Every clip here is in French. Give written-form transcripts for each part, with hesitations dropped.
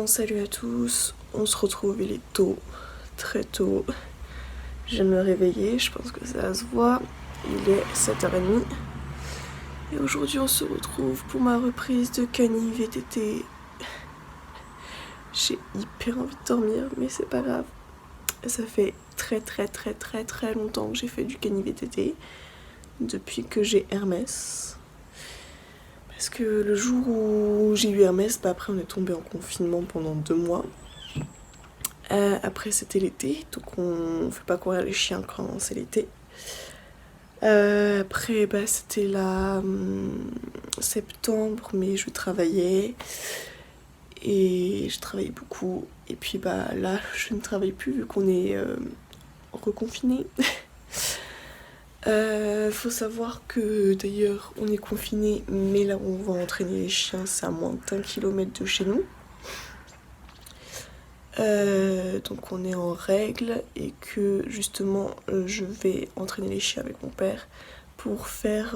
Bon, salut à tous, on se retrouve, il est tôt, très tôt. Je viens de me réveiller, je pense que ça se voit, il est 7h30. Et aujourd'hui on se retrouve pour ma reprise de Cani VTT. J'ai hyper envie de dormir, mais c'est pas grave. Ça fait très longtemps que j'ai fait du Cani VTT, depuis que j'ai Hermès. Parce que le jour où j'ai eu Hermès, après on est tombé en confinement pendant 2 mois. Après c'était l'été, donc on fait pas courir les chiens quand c'est l'été. Après c'était là septembre, mais je travaillais et je travaillais beaucoup. Et puis là je ne travaille plus vu qu'on est reconfiné. Faut savoir que d'ailleurs on est confiné, mais là où on va entraîner les chiens c'est à moins d'1 kilomètre de chez nous. Donc on est en règle et que justement je vais entraîner les chiens avec mon père pour faire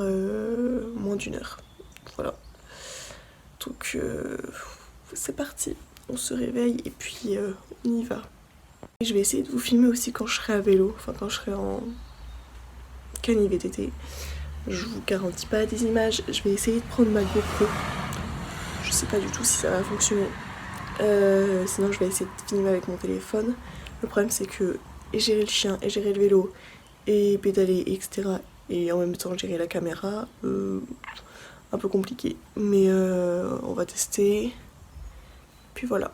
moins d'1 heure. Voilà. Donc c'est parti, on se réveille et puis on y va. Et je vais essayer de vous filmer aussi quand je serai à vélo, enfin quand je serai en Cani VTT. Je vous garantis pas des images, je vais essayer de prendre ma GoPro. Je sais pas du tout si ça va fonctionner. Sinon je vais essayer de filmer avec mon téléphone. Le problème c'est que gérer le chien et gérer le vélo et pédaler etc. et en même temps gérer la caméra, un peu compliqué. Mais on va tester. Puis voilà.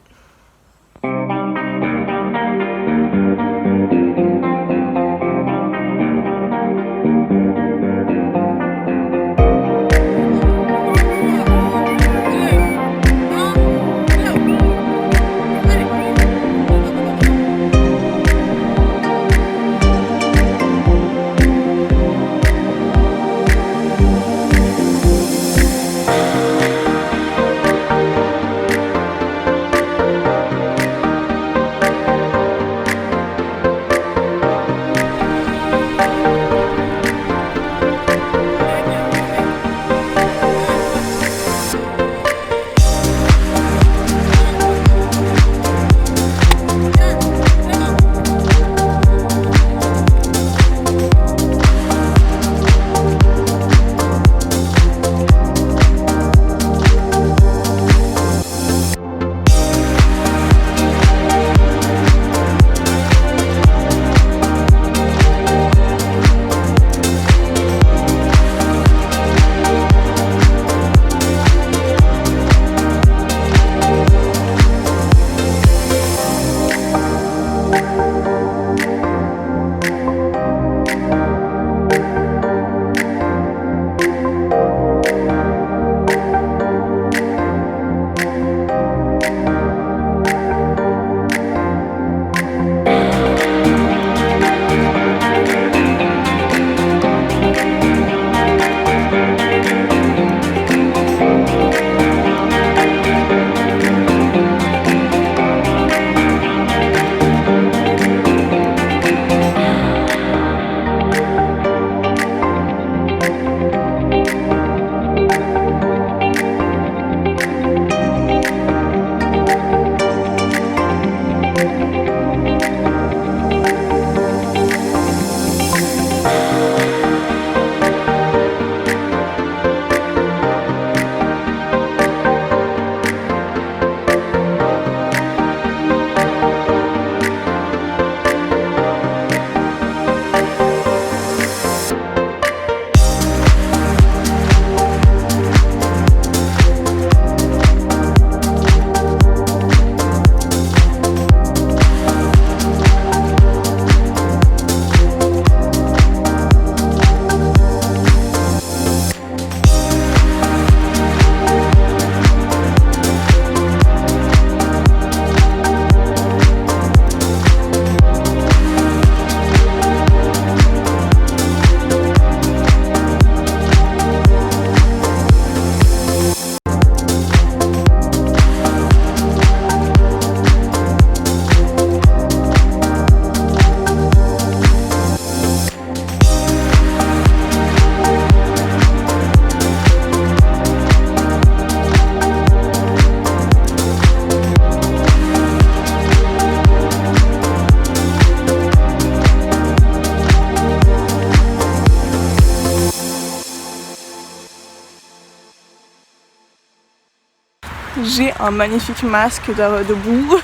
j'ai un magnifique masque de boue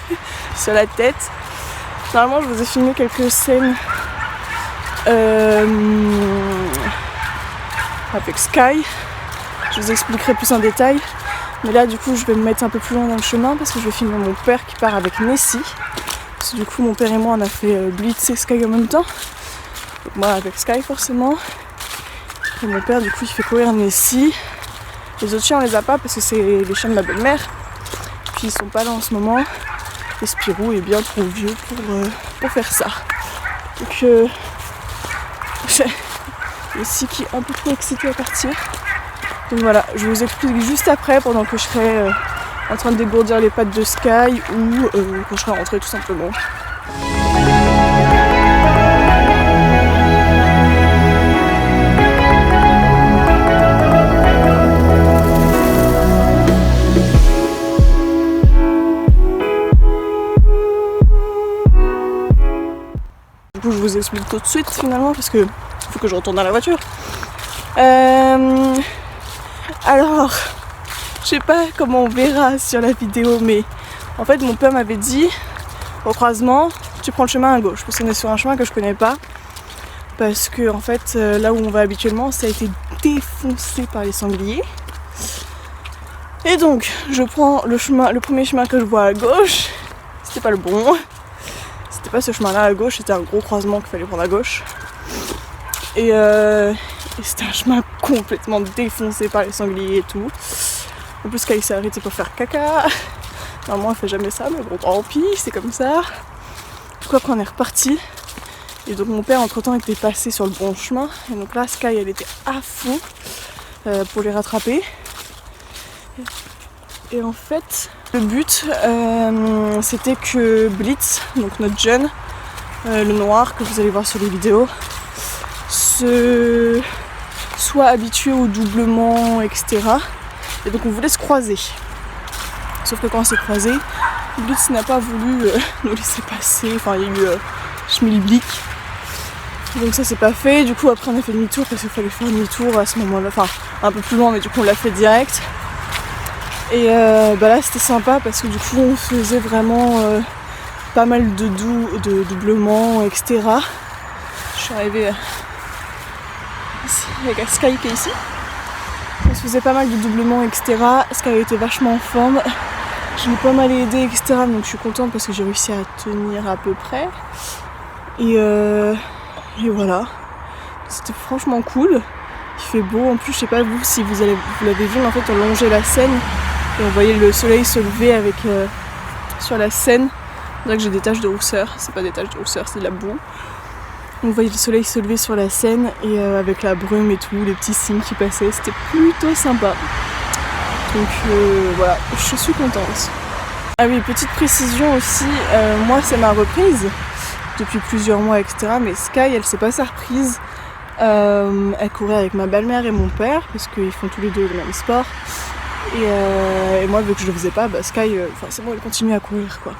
sur la tête. Normalement, je vous ai filmé quelques scènes avec Sky. Je vous expliquerai plus en détail. Mais là, du coup, je vais me mettre un peu plus loin dans le chemin parce que je vais filmer mon père qui part avec Nessie. Parce que du coup, mon père et moi, on a fait Blitz et Sky en même temps. Donc moi, avec Sky, forcément. Et mon père, du coup, il fait courir Nessie. Les autres chiens, on les a pas parce que c'est les chiens de ma belle-mère. Puis ils sont pas là en ce moment. Et Spirou est bien trop vieux pour faire ça. Donc, Nessie qui est un peu trop excitée à partir. Donc voilà, je vous explique juste après, pendant que je serai en train de dégourdir les pattes de Sky ou quand je serai rentrée tout simplement. Du coup, je vous explique tout de suite finalement parce que faut que je retourne dans la voiture. Alors, je sais pas comment on verra sur la vidéo, mais en fait mon père m'avait dit au croisement, tu prends le chemin à gauche, parce qu'on est sur un chemin que je connais pas, parce que en fait là où on va habituellement, ça a été défoncé par les sangliers. Et donc je prends le premier chemin que je vois à gauche, c'était pas le bon, c'était pas ce chemin-là à gauche, c'était un gros croisement qu'il fallait prendre à gauche. Et c'était un chemin complètement défoncé par les sangliers et tout. En plus, Sky s'est arrêtée pour faire caca. Normalement, elle fait jamais ça, mais bon, tant pis, c'est comme ça. Du coup, après, on est reparti. Et donc, mon père, entre-temps, était passé sur le bon chemin. Et donc là, Sky, elle était à fond pour les rattraper. Et en fait, le but, c'était que Blitz, donc notre jeune, le noir que vous allez voir sur les vidéos, soit habitué au doublement, etc. Et donc on voulait se croiser. Sauf que quand on s'est croisé, Blitz n'a pas voulu nous laisser passer. Enfin, il y a eu schmilblick. Donc ça c'est pas fait. Du coup après on a fait demi-tour parce qu'il fallait faire demi-tour à ce moment-là. Enfin un peu plus loin, mais du coup on l'a fait direct. Et là c'était sympa parce que du coup on faisait vraiment pas mal de doublements, etc. Je suis arrivée avec Sky qui est ici. On se faisait pas mal de doublements, etc. Sky était vachement en forme. Je l'ai pas mal aidé, etc. Donc je suis contente parce que j'ai réussi à tenir à peu près. Et voilà. C'était franchement cool. Il fait beau. En plus, je sais pas vous si vous l'avez vu, mais en fait on longeait la Seine et on voyait le soleil se lever avec sur la Seine. C'est vrai que j'ai des taches de rousseur. C'est pas des taches de rousseur, c'est de la boue. On voyait le soleil se lever sur la Seine et avec la brume et tout, les petits signes qui passaient, c'était plutôt sympa. Donc voilà, je suis contente. Ah oui, petite précision aussi, moi c'est ma reprise depuis plusieurs mois, etc. Mais Sky, elle s'est pas sa reprise. Elle courait avec ma belle-mère et mon père, parce qu'ils font tous les deux le même sport. Et moi, vu que je le faisais pas, Sky, c'est bon, elle continue à courir, quoi.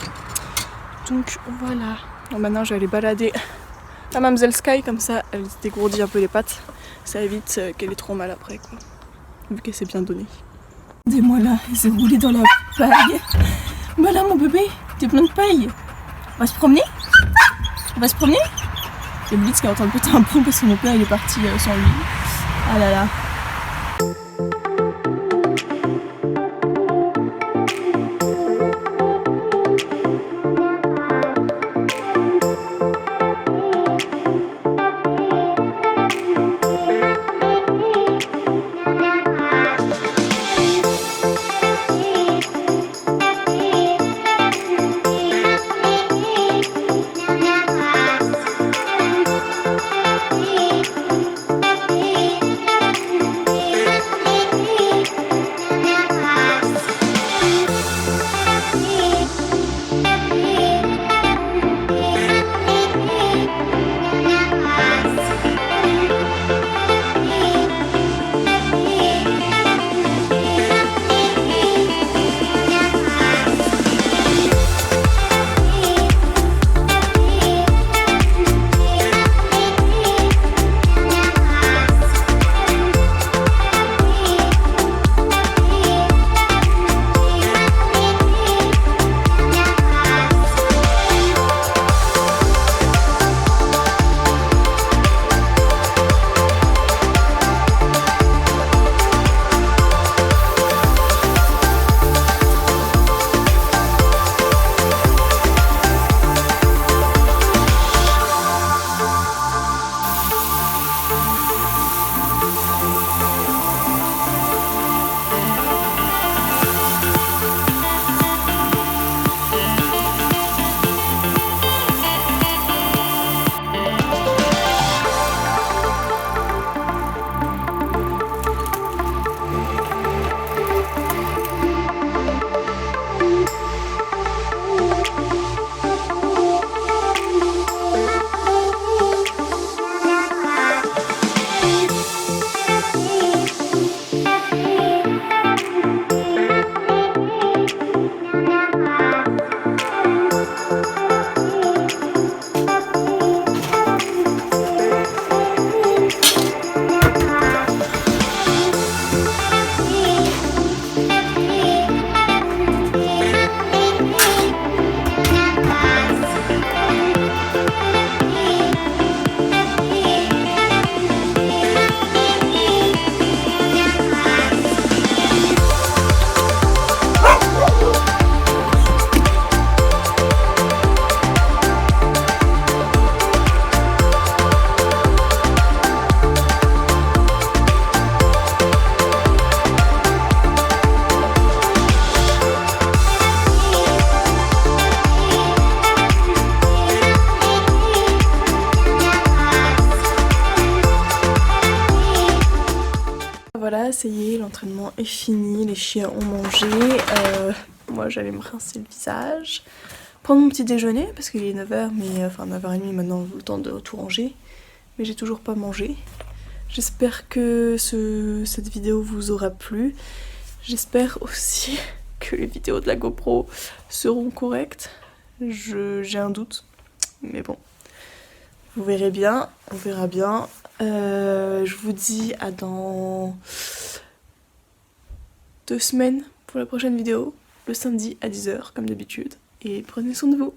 Donc voilà. Donc, maintenant, je vais aller balader la Mademoiselle Sky, comme ça elle se dégourdit un peu les pattes, ça évite qu'elle ait trop mal après, quoi, vu qu'elle s'est bien donnée. Regardez-moi là, elle s'est roulée dans la paille. Bah là mon bébé, t'es plein de paille. On va se promener? On va se promener? Et Blitz qui est en train de péter un plomb parce que mon père il est parti sans lui. Ah là là. ça y est, l'entraînement est fini, les chiens ont mangé. Moi j'allais me rincer le visage, prendre mon petit déjeuner parce qu'il est 9h, mais enfin 9h30 maintenant, le temps de tout ranger. Mais j'ai toujours pas mangé. J'espère que cette vidéo vous aura plu. J'espère aussi que les vidéos de la GoPro seront correctes. J'ai un doute, mais bon. Vous verrez bien, on verra bien. Je vous dis à dans 2 semaines pour la prochaine vidéo, le samedi à 10h comme d'habitude. Et prenez soin de vous.